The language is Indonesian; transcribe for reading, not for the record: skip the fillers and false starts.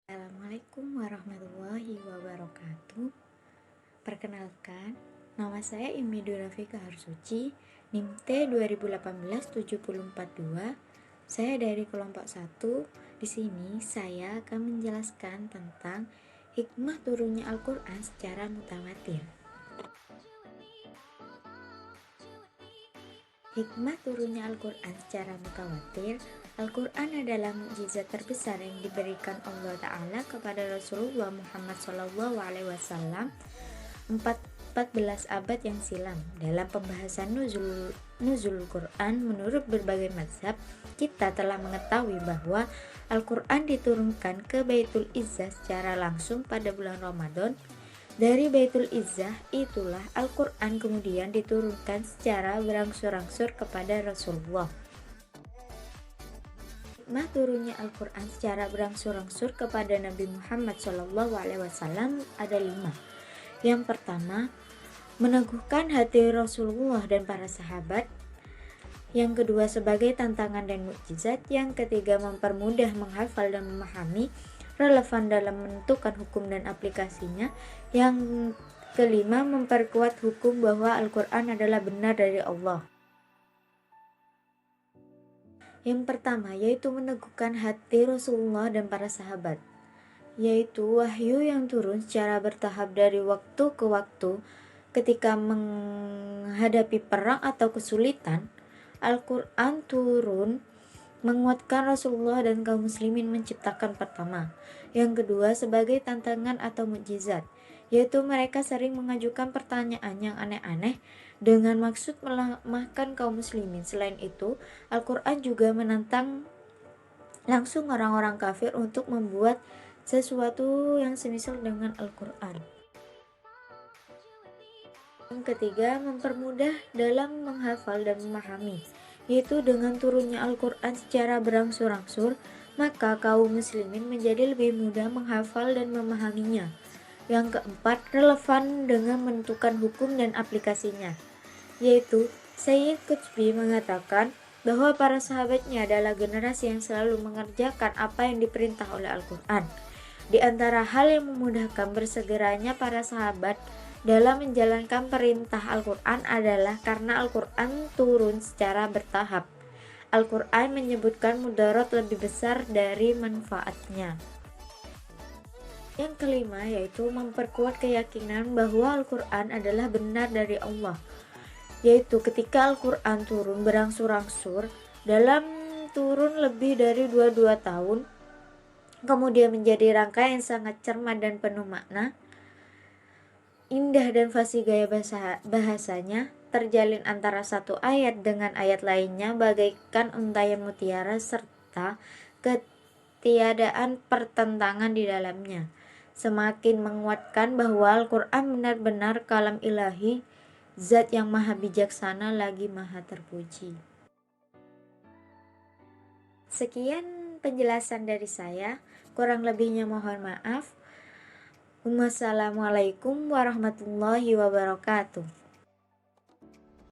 Assalamualaikum warahmatullahi wabarakatuh. Perkenalkan, nama saya Imi Durafika Harsuci, NIM T 2018-70442. Saya dari kelompok 1. Di sini saya akan menjelaskan tentang hikmah turunnya Al-Quran secara mutawatir. Hikmah turunnya Al-Quran secara mutawatir. Al-Quran adalah mukjizat terbesar yang diberikan Allah Ta'ala kepada Rasulullah Muhammad SAW 14 abad yang silam. Dalam pembahasan nuzul Quran, menurut berbagai mazhab, kita telah mengetahui bahwa Al-Quran diturunkan ke Baitul Izzah secara langsung pada bulan Ramadan. Dari Baitul Izzah itulah Al-Quran kemudian diturunkan secara berangsur-angsur kepada Rasulullah. Hikmah turunnya Al-Quran secara berangsur-angsur kepada Nabi Muhammad SAW ada 5. Yang pertama, meneguhkan hati Rasulullah dan para sahabat. Yang kedua, sebagai tantangan dan mukjizat. Yang ketiga, mempermudah menghafal dan memahami, relevan dalam menentukan hukum dan aplikasinya. Yang kelima, memperkuat hukum bahwa Al-Quran adalah benar dari Allah. Yang pertama, yaitu meneguhkan hati Rasulullah dan para sahabat, yaitu wahyu yang turun secara bertahap dari waktu ke waktu. Ketika menghadapi perang atau kesulitan, Al-Quran turun menguatkan Rasulullah dan kaum muslimin menciptakan pertama. Yang kedua, sebagai tantangan atau mukjizat, yaitu mereka sering mengajukan pertanyaan yang aneh-aneh dengan maksud melemahkan kaum muslimin. Selain itu, Al-Quran juga menantang langsung orang-orang kafir untuk membuat sesuatu yang semisal dengan Al-Quran. Yang ketiga, mempermudah dalam menghafal dan memahami, yaitu dengan turunnya Al-Quran secara berangsur-angsur, maka kaum muslimin menjadi lebih mudah menghafal dan memahaminya. Yang keempat, relevan dengan menentukan hukum dan aplikasinya, yaitu Sayyid Qutbi mengatakan bahwa para sahabatnya adalah generasi yang selalu mengerjakan apa yang diperintah oleh Al-Quran. Di antara hal yang memudahkan bersegeranya para sahabat dalam menjalankan perintah Al-Quran adalah karena Al-Quran turun secara bertahap. Al-Quran menyebutkan mudarat lebih besar dari manfaatnya. Yang kelima, yaitu memperkuat keyakinan bahwa Al-Quran adalah benar dari Allah, yaitu ketika Al-Quran turun berangsur-angsur dalam turun lebih dari 22 tahun, kemudian menjadi rangkaian yang sangat cermat dan penuh makna, indah dan fasih gaya bahasanya, terjalin antara satu ayat dengan ayat lainnya bagaikan untaian mutiara, serta ketiadaan pertentangan di dalamnya, semakin menguatkan bahwa Al-Quran benar-benar kalam ilahi, zat yang maha bijaksana lagi maha terpuji. Sekian penjelasan dari saya, kurang lebihnya mohon maaf. Wassalamualaikum warahmatullahi wabarakatuh.